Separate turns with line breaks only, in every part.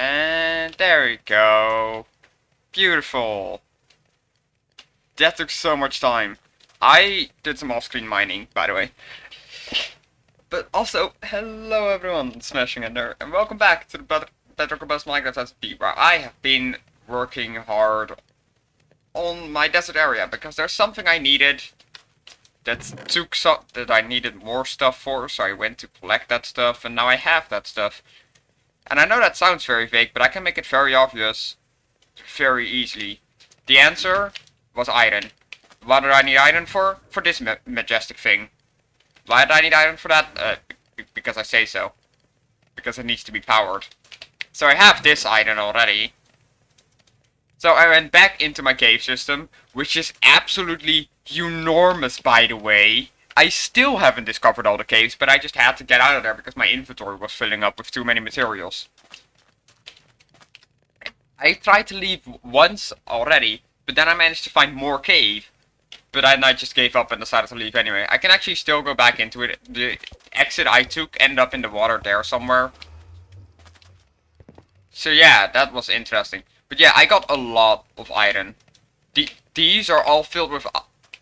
And there we go. Beautiful. That took so much time. I did some off-screen mining, by the way. But also, hello everyone, Smashing in there, and welcome back to the Bedrock Minecraft SFP, where I have been working hard on my desert area, because there's something I needed that I needed more stuff for, so I went to collect that stuff, and now I have that stuff. And I know that sounds very vague, but I can make it very obvious very easily. The answer was iron. What did I need iron for? For this majestic thing. Why did I need iron for that? Because I say so. Because it needs to be powered. So I have this iron already. So I went back into my cave system, which is absolutely enormous, by the way. I still haven't discovered all the caves, but I just had to get out of there because my inventory was filling up with too many materials. I tried to leave once already, but then I managed to find more cave. But then I just gave up and decided to leave anyway. I can actually still go back into it. The exit I took ended up in the water there somewhere. So yeah, that was interesting. But yeah, I got a lot of iron. These are all filled with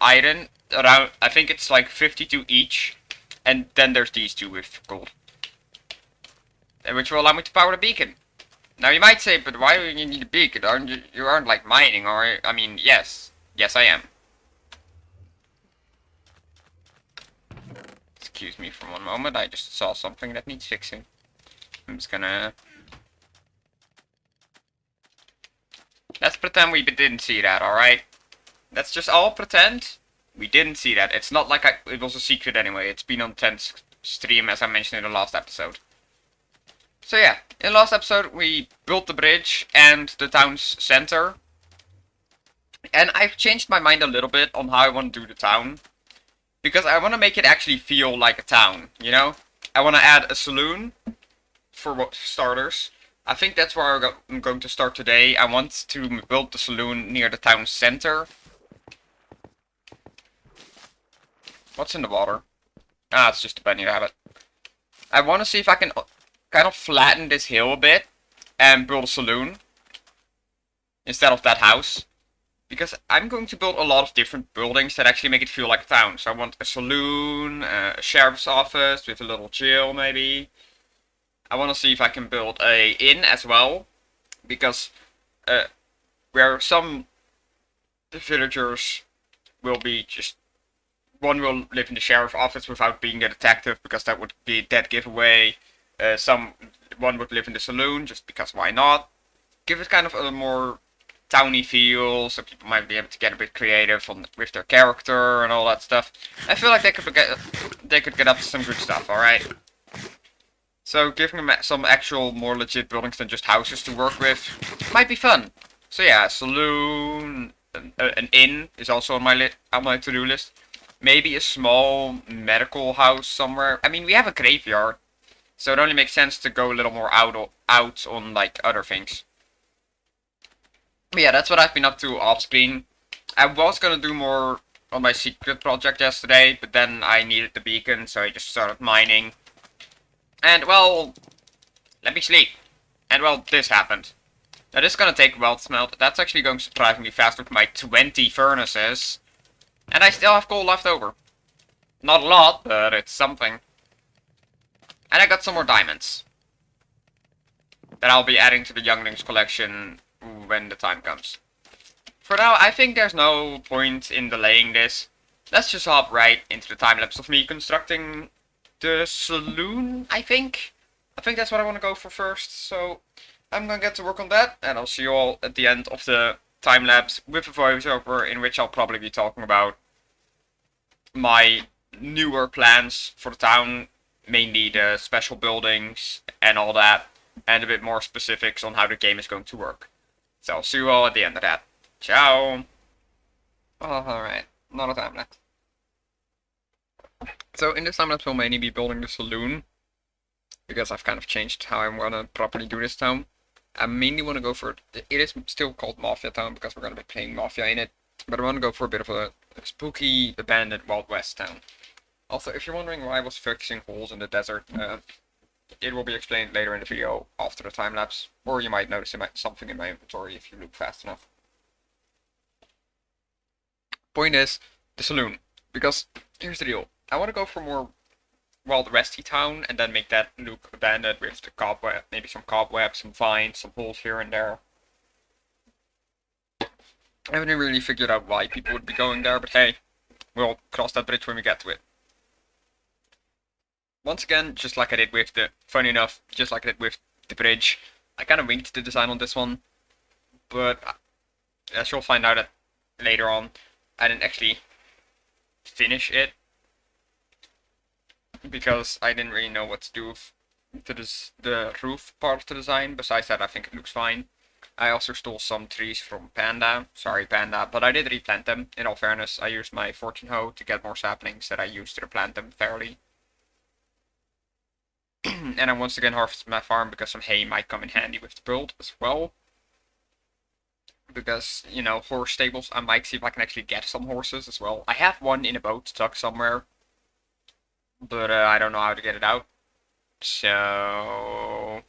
iron. Around, I think it's like 52 each. And then there's these two with gold. Which will allow me to power the beacon. Now you might say, but why do you need a beacon? You aren't like mining, or I mean, yes. Yes, I am. Excuse me for one moment, I just saw something that needs fixing. I'm just gonna... Let's pretend we didn't see that, alright? Let's just all pretend we didn't see that. It's not like it was a secret anyway. It's been on 10th stream, as I mentioned in the last episode. So yeah, in the last episode we built the bridge and the town's center. And I've changed my mind a little bit on how I want to do the town. Because I want to make it actually feel like a town, you know? I want to add a saloon, for starters. I think that's where I'm going to start today. I want to build the saloon near the town center. What's in the water? Ah, it's just a bunny rabbit. I want to see if I can kind of flatten this hill a bit and build a saloon instead of that house. Because I'm going to build a lot of different buildings that actually make it feel like a town. So I want a saloon, a sheriff's office with a little jail maybe. I want to see if I can build a inn as well. Because where some villagers will be just... One will live in the sheriff's office without being a detective, because that would be a dead giveaway. One would live in the saloon, just because why not? Give it kind of a more towny feel, so people might be able to get a bit creative with their character and all that stuff. I feel like they could get up to some good stuff, alright? So giving them some actual more legit buildings than just houses to work with might be fun. So yeah, a saloon, an inn is also on my to-do list. Maybe a small medical house somewhere. I mean, we have a graveyard, so it only makes sense to go a little more out on like other things. But yeah, that's what I've been up to off screen. I was gonna do more on my secret project yesterday, but then I needed the beacon, so I just started mining. And well, let me sleep. And well, this happened. Now this is gonna take a while to smelt. That's actually going surprisingly fast with my 20 furnaces. And I still have coal left over. Not a lot, but it's something. And I got some more diamonds that I'll be adding to the Younglings collection when the time comes. For now, I think there's no point in delaying this. Let's just hop right into the time-lapse of me constructing the saloon, I think. I think that's what I want to go for first, so I'm gonna get to work on that, and I'll see you all at the end of the time-lapse with a voiceover in which I'll probably be talking about my newer plans for the town, mainly the special buildings and all that, and a bit more specifics on how the game is going to work. So I'll see you all at the end of that. Ciao! Oh, alright, not a time lapse. So in this time lapse we'll mainly be building the saloon, because I've kind of changed how I'm gonna properly do this town. I mainly want to go for... It is still called Mafia Town, because we're gonna be playing Mafia in it. But I want to go for a bit of a spooky, abandoned Wild West town. Also, if you're wondering why I was fixing holes in the desert, It will be explained later in the video after the time lapse, or you might notice something in my inventory if you look fast enough. Point is, the saloon. Because, here's the deal. I want to go for more Wild Westy town, and then make that look abandoned with the cobweb, maybe some cobwebs, some vines, some holes here and there. I haven't really figured out why people would be going there, but hey, we'll cross that bridge when we get to it. Once again, just like I did with the, funny enough, just like I did with the bridge, I kind of winked the design on this one, but as you'll find out later on, I didn't actually finish it, because I didn't really know what to do with the roof part of the design. Besides that, I think it looks fine. I also stole some trees from Panda, sorry Panda, but I did replant them, in all fairness. I used my fortune hoe to get more saplings that I used to replant them fairly. And I once again harvested my farm because some hay might come in handy with the build as well. Because, you know, horse stables, I might see if I can actually get some horses as well. I have one in a boat stuck somewhere, but I don't know how to get it out. So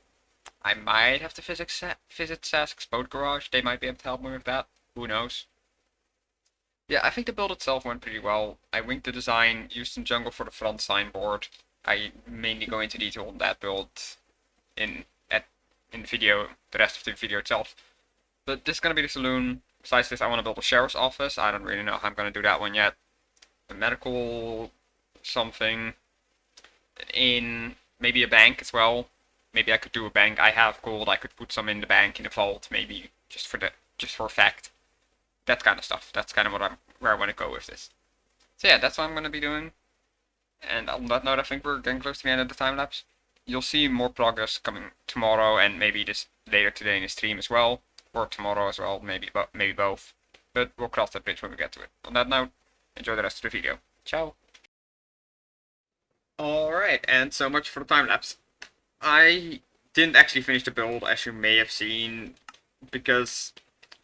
I might have to visit Sask's boat garage. They might be able to help me with that. Who knows? Yeah, I think the build itself went pretty well. I winked the design, used some jungle for the front signboard. I mainly go into detail on that build in the video, the rest of the video itself. But this is gonna be the saloon. Besides this, I want to build a sheriff's office. I don't really know how I'm gonna do that one yet. A medical something. In maybe a bank as well. Maybe I could do a bank. I have gold. I could put some in the bank in the vault, maybe just for a fact. That kind of stuff. That's kind of where I want to go with this. So yeah, that's what I'm gonna be doing. And on that note, I think we're getting close to the end of the time lapse. You'll see more progress coming tomorrow, and maybe this later today in the stream as well, or tomorrow as well. Maybe both. But we'll cross that bridge when we get to it. On that note, enjoy the rest of the video. Ciao. Alright, and so much for the time lapse. I didn't actually finish the build, as you may have seen, because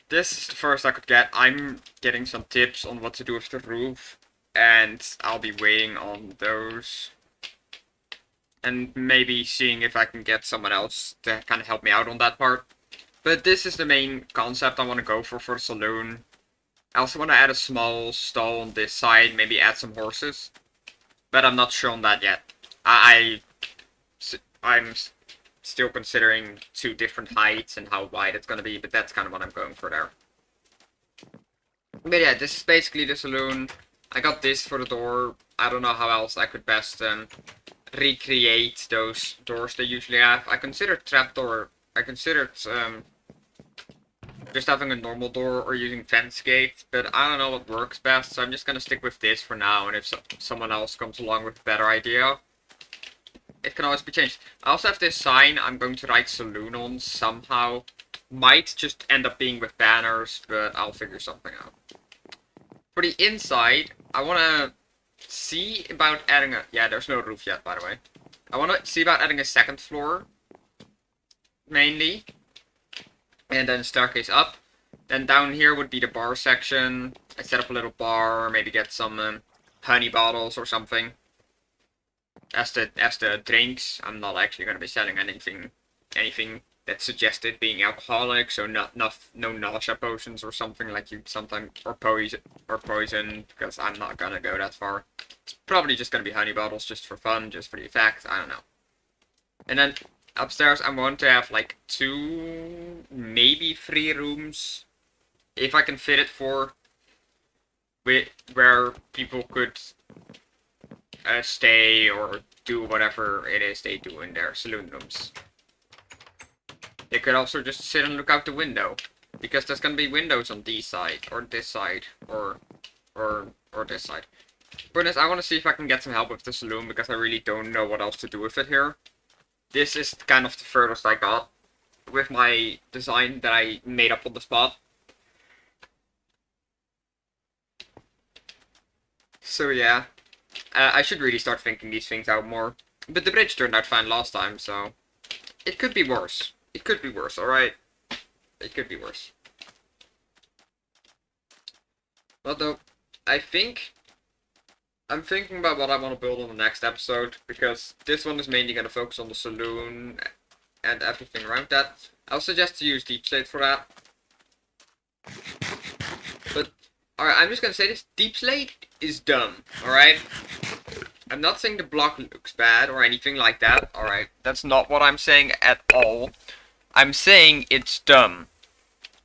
this is the first I could get. I'm getting some tips on what to do with the roof, and I'll be waiting on those. And maybe seeing if I can get someone else to kind of help me out on that part. But this is the main concept I want to go for the saloon. I also want to add a small stall on this side, maybe add some horses. But I'm not sure on that yet. I'm still considering 2 different heights and how wide it's going to be, but that's kind of what I'm going for there. But yeah, this is basically the saloon. I got this for the door. I don't know how else I could best recreate those doors they usually have. I considered just having a normal door or using fence gates, but I don't know what works best, so I'm just gonna stick with this for now, and if someone else comes along with a better idea, it can always be changed. I also have this sign I'm going to write saloon on somehow. Might just end up being with banners, but I'll figure something out. For the inside, I want to see about adding a... Yeah, there's no roof yet, by the way. I want to see about adding a second floor, mainly. And then staircase up. Then down here would be the bar section. I set up a little bar, maybe get some honey bottles or something. As the drinks, I'm not actually going to be selling anything that suggested being alcoholic, so no nausea potions or something like you sometimes, or poison, because I'm not going to go that far. It's probably just going to be honey bottles just for fun, just for the effect, I don't know. And then upstairs, I want to have like 2, maybe 3 rooms, if I can fit it, where people could stay or do whatever it is they do in their saloon rooms. They could also just sit and look out the window, because there's gonna be windows on this side, or this side, or this side. But I want to see if I can get some help with the saloon, because I really don't know what else to do with it here. This is kind of the furthest I got with my design that I made up on the spot. So yeah, I should really start thinking these things out more. But the bridge turned out fine last time, so it could be worse. It could be worse, alright? It could be worse. Although, I think I'm thinking about what I want to build on the next episode, because this one is mainly going to focus on the saloon and everything around that. I'll suggest to use deep slate for that. But, alright, I'm just going to say this. Deep slate is dumb, alright? I'm not saying the block looks bad or anything like that, alright? That's not what I'm saying at all. I'm saying it's dumb,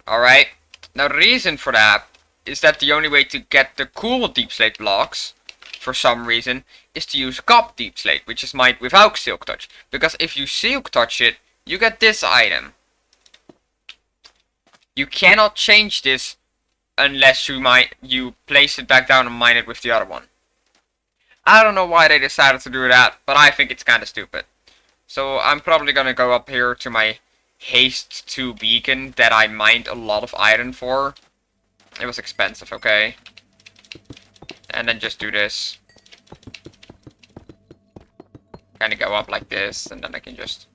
alright? Now, the reason for that is that the only way to get the cool deep slate blocks, for some reason, is to use cop deep slate, which is mined without silk touch. Because if you silk touch it, you get this item. You cannot change this unless you place it back down and mine it with the other one. I don't know why they decided to do that, but I think it's kind of stupid. So I'm probably gonna go up here to my haste 2 beacon that I mined a lot of iron for. It was expensive, okay? And then just do this. Kind of go up like this, and then I can just...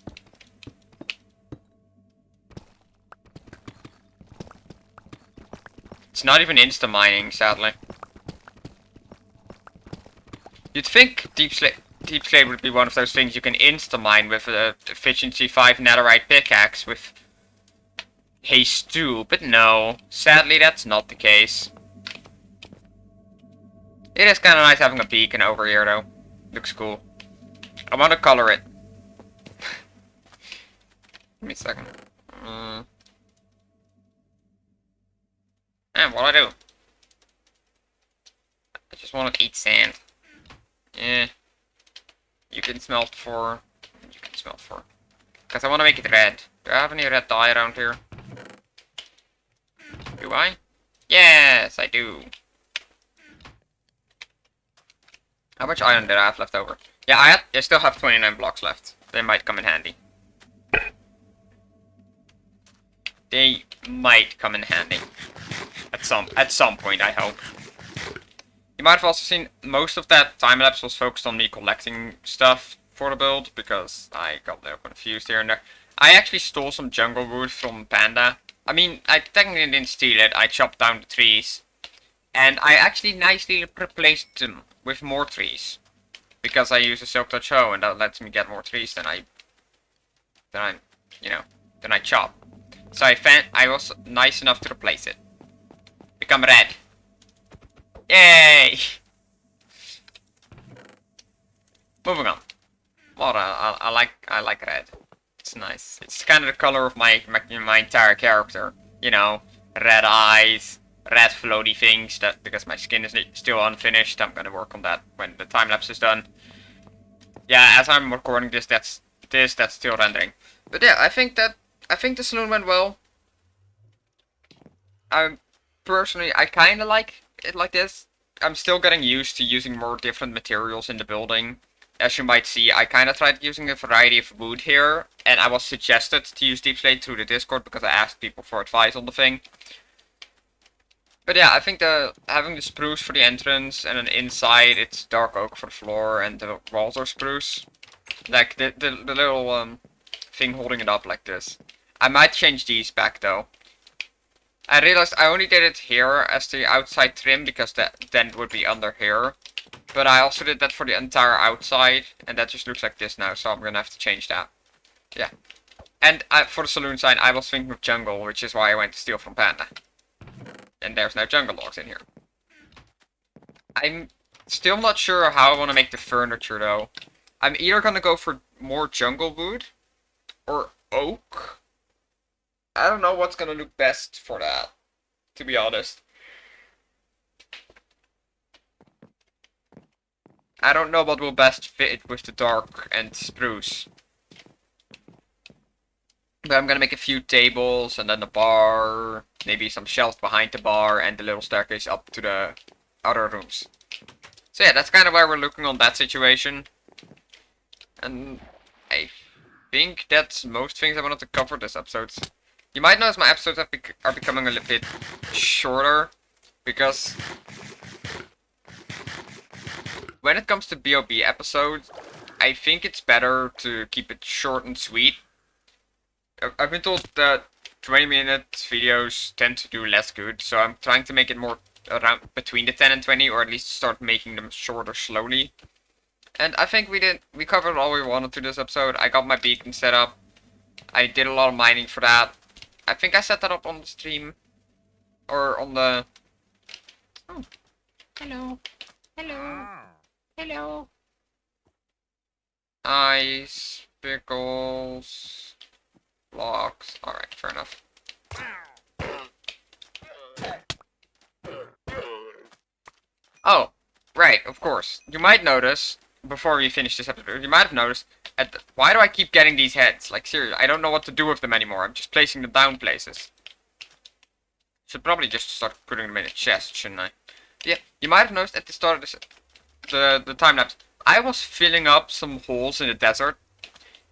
It's not even insta-mining, sadly. You'd think Deep Slate would be one of those things you can insta-mine with a efficiency 5 netherite pickaxe with haste 2, but no. Sadly, that's not the case. It is kind of nice having a beacon over here, though. Looks cool. I want to color it. Give me a second. And what'll I do? I just want to eat sand. Yeah. You can smelt for... You can smelt for... Because I want to make it red. Do I have any red dye around here? Do I? Yes, I do. How much iron did I have left over? Yeah, I still have 29 blocks left. They might come in handy. They might come in handy. At some point, I hope. You might have also seen most of that time-lapse was focused on me collecting stuff for the build, because I got a little confused here and there. I actually stole some jungle wood from Panda. I mean, I technically didn't steal it, I chopped down the trees. And I actually nicely replaced them with more trees. Because I use a silk touch hoe, and that lets me get more trees than I chop. So I was nice enough to replace it. Become red. Yay! Moving on. Well, I like red. It's nice. It's kind of the color of my entire character. You know, red eyes, red floaty things. That because my skin is still unfinished. I'm gonna work on that when the time lapse is done. Yeah, as I'm recording this, that's still rendering. But yeah, I think the saloon went well. Personally, I kind of like it like this. I'm still getting used to using more different materials in the building. As you might see, I kind of tried using a variety of wood here, and I was suggested to use deep slate through the Discord because I asked people for advice on the thing. But yeah, I think having the spruce for the entrance, and then inside it's dark oak for the floor, and the walls are spruce. Like the little thing holding it up like this. I might change these back though. I realized I only did it here as the outside trim because then it would be under here. But I also did that for the entire outside, and that just looks like this now, so I'm gonna have to change that. Yeah. And for the saloon sign, I was thinking of jungle, which is why I went to steal from Panda. And there's no jungle logs in here. I'm still not sure how I want to make the furniture though. I'm either gonna go for more jungle wood or oak. I don't know what's gonna look best for that, to be honest. I don't know what will best fit with the dark and spruce. But I'm gonna make a few tables and then a bar, maybe some shelves behind the bar, and the little staircase up to the other rooms. So yeah, that's kind of where we're looking on that situation. And I think that's most things I wanted to cover this episode. You might notice my episodes are becoming a little bit shorter, because when it comes to BOB episodes, I think it's better to keep it short and sweet. I've been told that 20-minute videos tend to do less good, so I'm trying to make it more around between the 10 and 20, or at least start making them shorter slowly. And I think we covered all we wanted to this episode. I got my beacon set up. I did a lot of mining for that. I think I set that up on the stream. Or on the... Oh, hello. Hello. Hello. Ice, pickles, blocks. Alright, fair enough. Oh, right, of course. You might notice, before we finish this episode, you might have noticed, why do I keep getting these heads? Like, seriously, I don't know what to do with them anymore. I'm just placing them down places. Should probably just start putting them in a chest, shouldn't I? Yeah, you might have noticed at the start of this, the time lapse, I was filling up some holes in the desert.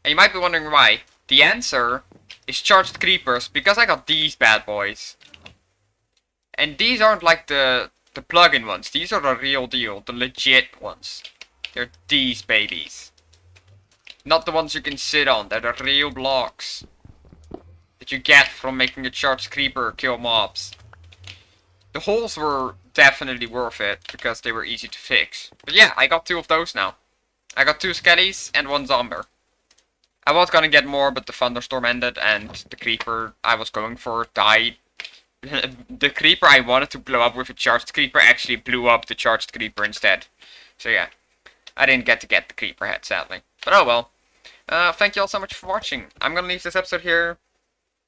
And you might be wondering why. The answer is charged creepers, because I got these bad boys. And these aren't like the plug-in ones. These are the real deal, the legit ones. They're these babies. Not the ones you can sit on. They're the real blocks that you get from making a charged creeper kill mobs. The holes were definitely worth it because they were easy to fix. But yeah, I got 2 of those now. I got 2 skellies and 1 zomber. I was gonna get more, but the thunderstorm ended and the creeper I was going for died. The creeper I wanted to blow up with a charged creeper actually blew up the charged creeper instead. So yeah, I didn't get the creeper head, sadly. But oh well. Thank you all so much for watching. I'm gonna leave this episode here.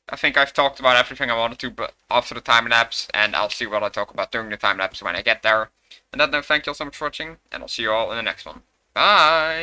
I think I've talked about everything I wanted to, but after the time lapse, and I'll see what I talk about during the time lapse when I get there. And that note, thank you all so much for watching, and I'll see you all in the next one. Bye!